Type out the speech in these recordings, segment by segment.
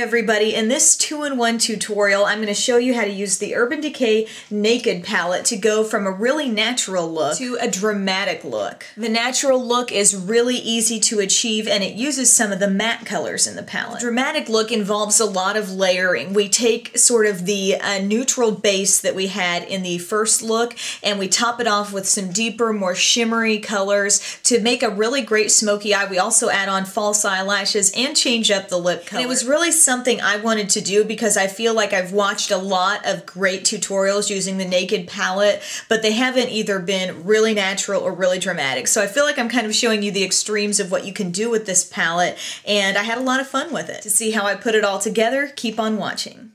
everybody, in this 2-in-1 tutorial I'm going to show you how to use the Urban Decay Naked palette to go from a really natural look to a dramatic look. The natural look is really easy to achieve and it uses some of the matte colors in the palette. The dramatic look involves a lot of layering. We take sort of the neutral base that we had in the first look and we top it off with some deeper, more shimmery colors to make a really great smoky eye. We also add on false eyelashes and change up the lip color. And it was really something I wanted to do because I feel like I've watched a lot of great tutorials using the Naked palette, but they haven't either been really natural or really dramatic. So I feel like I'm kind of showing you the extremes of what you can do with this palette, and I had a lot of fun with it. To see how I put it all together, keep on watching.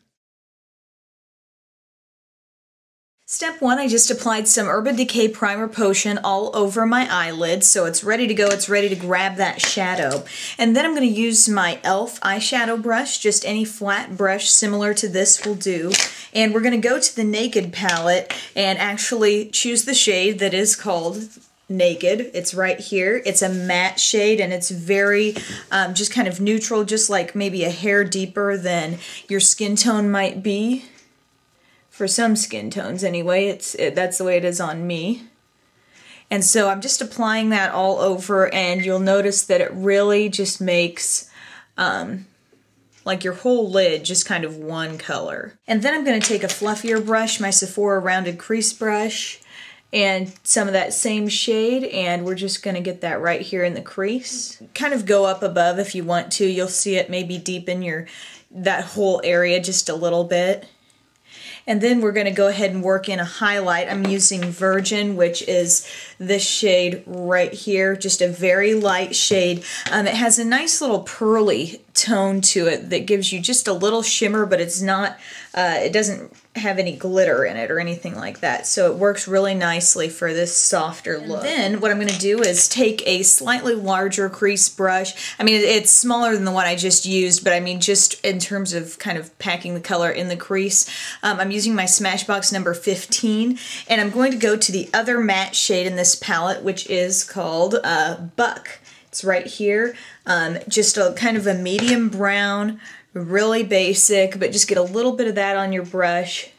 Step 1, I just applied some Urban Decay Primer Potion all over my eyelids, so it's ready to go, it's ready to grab that shadow. And then I'm going to use my e.l.f. eyeshadow brush, just any flat brush similar to this will do. And we're going to go to the Naked palette and actually choose the shade that is called Naked. It's right here. It's a matte shade and it's very just kind of neutral, just like maybe a hair deeper than your skin tone might be. For some skin tones anyway, that's the way it is on me. And so I'm just applying that all over and you'll notice that it really just makes like your whole lid just kind of one color. And then I'm going to take a fluffier brush, my Sephora rounded crease brush, and some of that same shade, and we're just going to get that right here in the crease. Kind of go up above if you want to. You'll see it maybe deepen that whole area just a little bit. And then we're going to go ahead and work in a highlight. I'm using Virgin, which is this shade right here, just a very light shade. It has a nice little pearly tone to it that gives you just a little shimmer, but it's not, it doesn't have any glitter in it or anything like that. So it works really nicely for this softer look. And then what I'm going to do is take a slightly larger crease brush. I mean, it's smaller than the one I just used, but I mean, just in terms of kind of packing the color in the crease, I'm using my Smashbox number 15, and I'm going to go to the other matte shade in this palette, which is called Buck. It's right here. Just a kind of a medium brown, really basic, but just get a little bit of that on your brush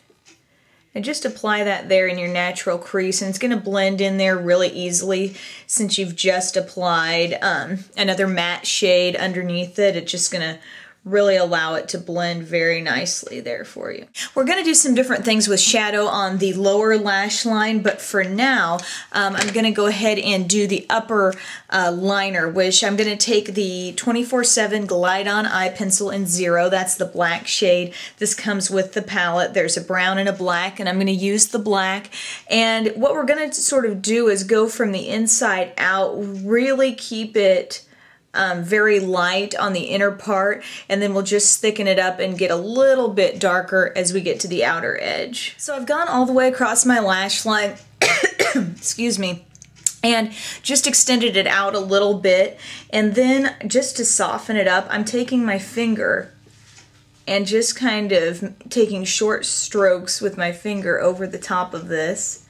and just apply that there in your natural crease, and it's going to blend in there really easily since you've just applied another matte shade underneath it. It's just going to really allow it to blend very nicely there for you. We're going to do some different things with shadow on the lower lash line, but for now I'm going to go ahead and do the upper liner, which I'm going to take the 24/7 Glide On Eye Pencil in 0. That's the black shade. This comes with the palette. There's a brown and a black, and I'm going to use the black. And what we're going to sort of do is go from the inside out, really keep it very light on the inner part, and then we'll just thicken it up and get a little bit darker as we get to the outer edge. So I've gone all the way across my lash line, excuse me, and just extended it out a little bit, and then just to soften it up, I'm taking my finger and just kind of taking short strokes with my finger over the top of this.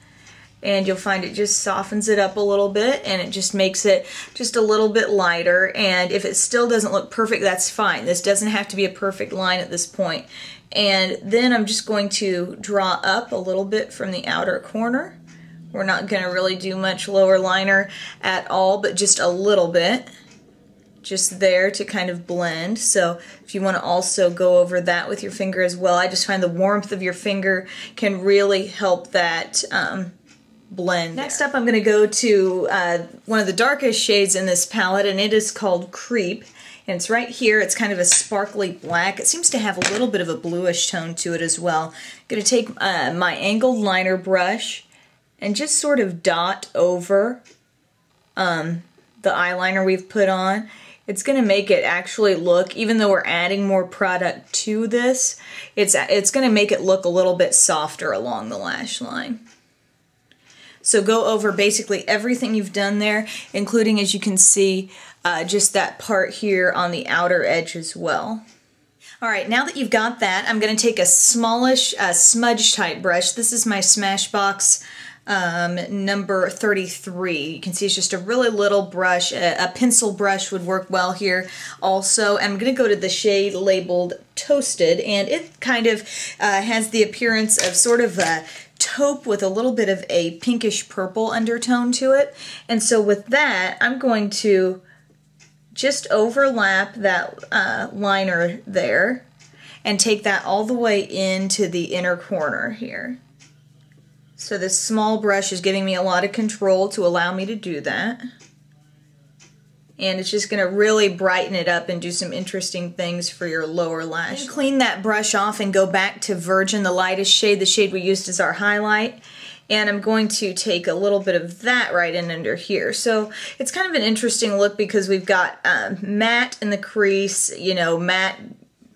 And you'll find it just softens it up a little bit, and it just makes it just a little bit lighter. And if it still doesn't look perfect, that's fine. This doesn't have to be a perfect line at this point. And then I'm just going to draw up a little bit from the outer corner. We're not going to really do much lower liner at all, but just a little bit. Just there to kind of blend. So if you want to also go over that with your finger as well, I just find the warmth of your finger can really help that blend. Next up, I'm going to go to one of the darkest shades in this palette, and it is called Creep. And it's right here. It's kind of a sparkly black. It seems to have a little bit of a bluish tone to it as well. I'm going to take my angled liner brush and just sort of dot over the eyeliner we've put on. It's going to make it actually look, even though we're adding more product to this, it's going to make it look a little bit softer along the lash line. So go over basically everything you've done there, including, as you can see, just that part here on the outer edge as well. Alright, now that you've got that, I'm going to take a smallish smudge type brush. This is my Smashbox number 33. You can see it's just a really little brush. A pencil brush would work well here also. And I'm going to go to the shade labeled Toasted, and it kind of has the appearance of sort of a taupe with a little bit of a pinkish purple undertone to it. And so with that, I'm going to just overlap that liner there and take that all the way into the inner corner here. So this small brush is giving me a lot of control to allow me to do that. And it's just going to really brighten it up and do some interesting things for your lower lash. Clean that brush off and go back to Virgin, the lightest shade, the shade we used as our highlight. And I'm going to take a little bit of that right in under here. So it's kind of an interesting look because we've got matte in the crease, you know, matte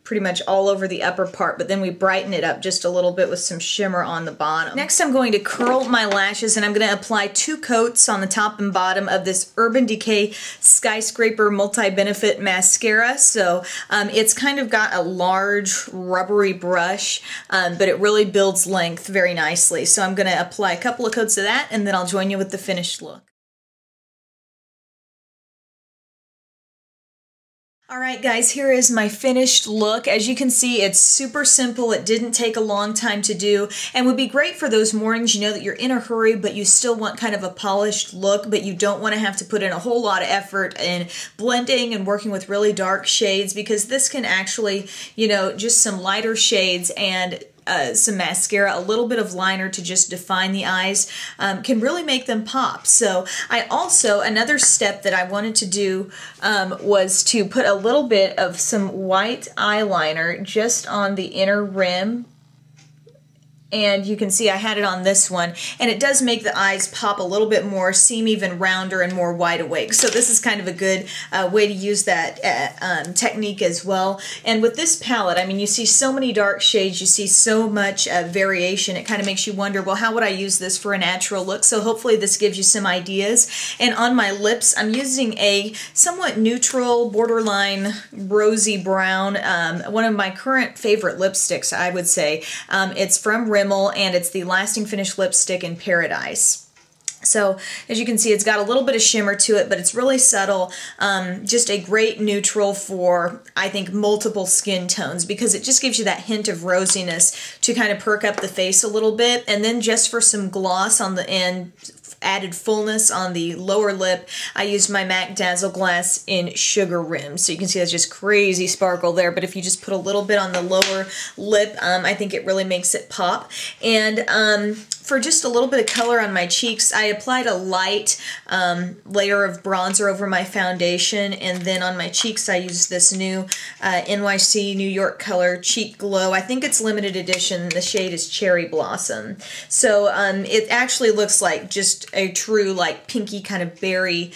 pretty much all over the upper part, but then we brighten it up just a little bit with some shimmer on the bottom. Next, I'm going to curl my lashes, and I'm going to apply 2 coats on the top and bottom of this Urban Decay Skyscraper Multi-Benefit Mascara. So it's kind of got a large rubbery brush, but it really builds length very nicely. So I'm going to apply a couple of coats of that, and then I'll join you with the finished look. Alright guys, here is my finished look. As you can see, it's super simple. It didn't take a long time to do and would be great for those mornings you know that you're in a hurry but you still want kind of a polished look, but you don't want to have to put in a whole lot of effort in blending and working with really dark shades, because this can actually, you know, just some lighter shades and some mascara, a little bit of liner to just define the eyes can really make them pop. So I also, another step that I wanted to do was to put a little bit of some white eyeliner just on the inner rim. And you can see I had it on this one, and it does make the eyes pop a little bit more, seem even rounder and more wide awake. So this is kind of a good way to use that technique as well. And with this palette, I mean, you see so many dark shades, you see so much variation, it kind of makes you wonder, well, how would I use this for a natural look? So hopefully this gives you some ideas. And on my lips, I'm using a somewhat neutral, borderline rosy brown, one of my current favorite lipsticks, I would say. It's from Rimmel, and it's the Lasting Finish Lipstick in Paradise. So as you can see, it's got a little bit of shimmer to it, but it's really subtle. Just a great neutral for, I think, multiple skin tones, because it just gives you that hint of rosiness to kind of perk up the face a little bit. And then just for some gloss on the end, added fullness on the lower lip, I used my MAC Dazzleglass in Sugarrimmed. So you can see that's just crazy sparkle there, but if you just put a little bit on the lower lip, I think it really makes it pop. And for just a little bit of color on my cheeks, I applied a light layer of bronzer over my foundation, and then on my cheeks I used this new NYC New York color Cheek Glow. I think it's limited edition. The shade is Cherry Blossom. So it actually looks like just a true like pinky kind of berry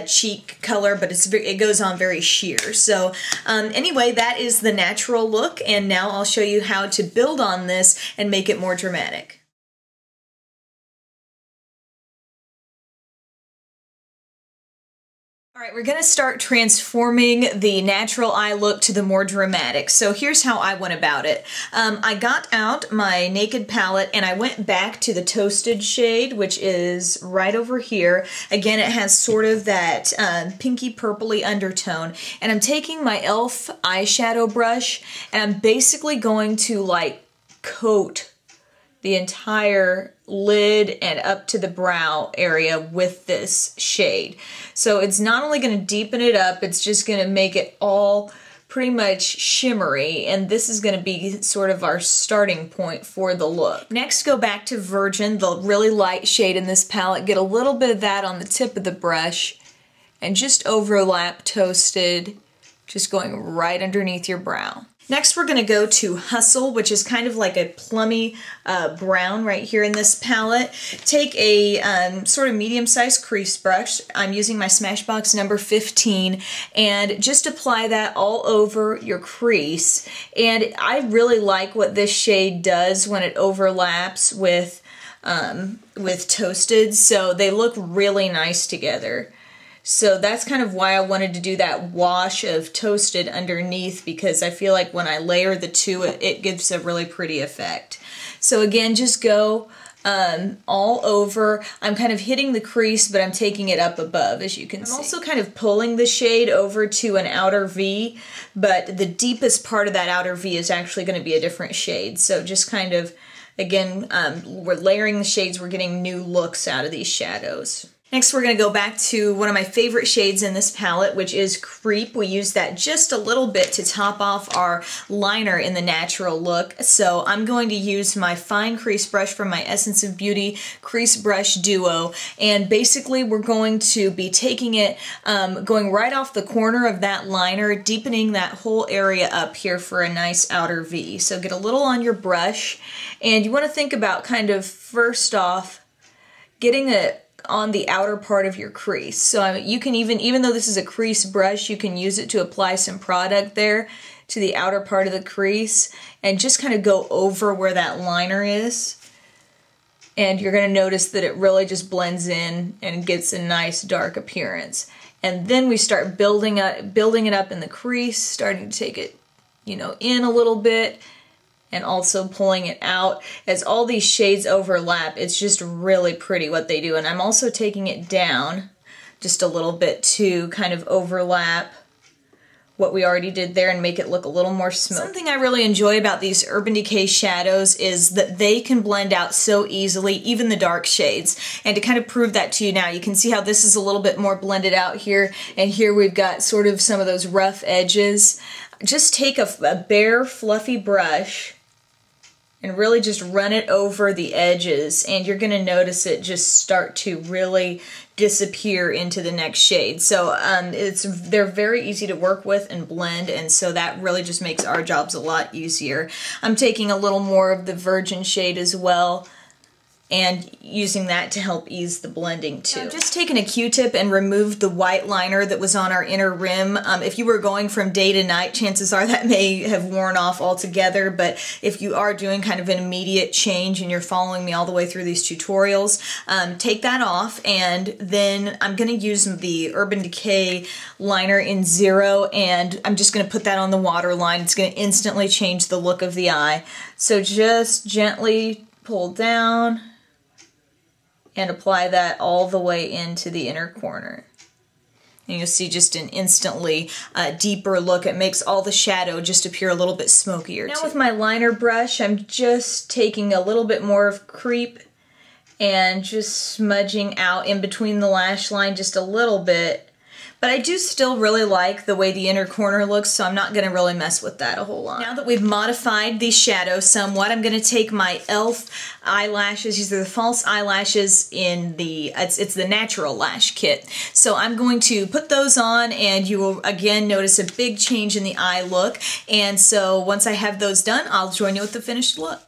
cheek color, but it goes on very sheer. So anyway, that is the natural look, and now I'll show you how to build on this and make it more dramatic. Alright, we're going to start transforming the natural eye look to the more dramatic. So here's how I went about it. I got out my Naked palette and I went back to the Toasted shade, which is right over here. Again, it has sort of that pinky purpley undertone. And I'm taking my e.l.f. eyeshadow brush and I'm basically going to like coat the entire lid and up to the brow area with this shade. So it's not only going to deepen it up, it's just going to make it all pretty much shimmery, and this is going to be sort of our starting point for the look. Next, go back to Virgin, the really light shade in this palette, get a little bit of that on the tip of the brush, and just overlap Toasted, just going right underneath your brow. Next, we're going to go to Hustle, which is kind of like a plummy brown right here in this palette. Take a sort of medium-sized crease brush. I'm using my Smashbox number 15, and just apply that all over your crease. And I really like what this shade does when it overlaps with Toasted, so they look really nice together. So that's kind of why I wanted to do that wash of Toasted underneath, because I feel like when I layer the two, it gives a really pretty effect. So again, just go all over. I'm kind of hitting the crease, but I'm taking it up above, as you can see. I'm also kind of pulling the shade over to an outer V, but the deepest part of that outer V is actually going to be a different shade. So just kind of, again, we're layering the shades, we're getting new looks out of these shadows. Next, we're going to go back to one of my favorite shades in this palette, which is Creep. We use that just a little bit to top off our liner in the natural look. So I'm going to use my fine crease brush from my Essence of Beauty Crease Brush Duo. And basically, we're going to be taking it, going right off the corner of that liner, deepening that whole area up here for a nice outer V. So get a little on your brush. And you want to think about kind of, first off, getting it on the outer part of your crease. So you can even though this is a crease brush, you can use it to apply some product there to the outer part of the crease and just kind of go over where that liner is. And you're going to notice that it really just blends in and gets a nice dark appearance. And then we start building it up in the crease, starting to take it, you know, in a little bit, and also pulling it out. As all these shades overlap, it's just really pretty what they do. And I'm also taking it down just a little bit to kind of overlap what we already did there and make it look a little more smoky. Something I really enjoy about these Urban Decay shadows is that they can blend out so easily, even the dark shades. And to kind of prove that to you now, you can see how this is a little bit more blended out here, and here we've got sort of some of those rough edges. Just take a bare, fluffy brush and really just run it over the edges, and you're going to notice it just start to really disappear into the next shade. So they're very easy to work with and blend, and so that really just makes our jobs a lot easier. I'm taking a little more of the Virgin shade as well, and using that to help ease the blending too. I've just taken a Q-tip and removed the white liner that was on our inner rim. If you were going from day to night, chances are that may have worn off altogether, but if you are doing kind of an immediate change and you're following me all the way through these tutorials, take that off, and then I'm going to use the Urban Decay liner in 0, and I'm just going to put that on the waterline. It's going to instantly change the look of the eye. So just gently pull down and apply that all the way into the inner corner. And you'll see just an instantly deeper look. It makes all the shadow just appear a little bit smokier. Now with my liner brush, I'm just taking a little bit more of Creep and just smudging out in between the lash line just a little bit. But I do still really like the way the inner corner looks, so I'm not going to really mess with that a whole lot. Now that we've modified these shadows somewhat, I'm going to take my e.l.f. eyelashes. These are the false eyelashes in the, it's the natural lash kit. So I'm going to put those on, and you will again notice a big change in the eye look. And so once I have those done, I'll join you with the finished look.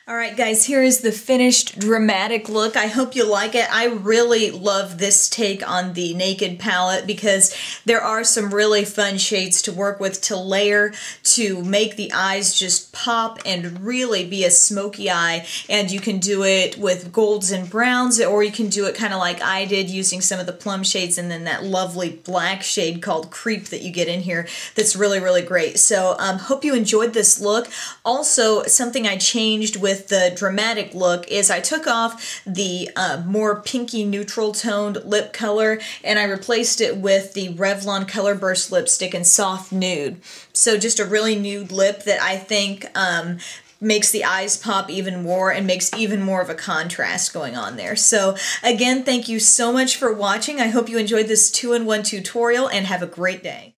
Alright guys, here is the finished dramatic look. I hope you like it. I really love this take on the Naked palette because there are some really fun shades to work with, to layer, to make the eyes just pop and really be a smoky eye. And you can do it with golds and browns, or you can do it kind of like I did using some of the plum shades and then that lovely black shade called Creep that you get in here that's really, really great. So hope you enjoyed this look. Also, something I changed with the dramatic look is I took off the more pinky neutral toned lip color and I replaced it with the Revlon Colorburst lipstick in Soft Nude. So just a really nude lip that I think makes the eyes pop even more and makes even more of a contrast going on there. So again, thank you so much for watching. I hope you enjoyed this 2-in-1 tutorial and have a great day.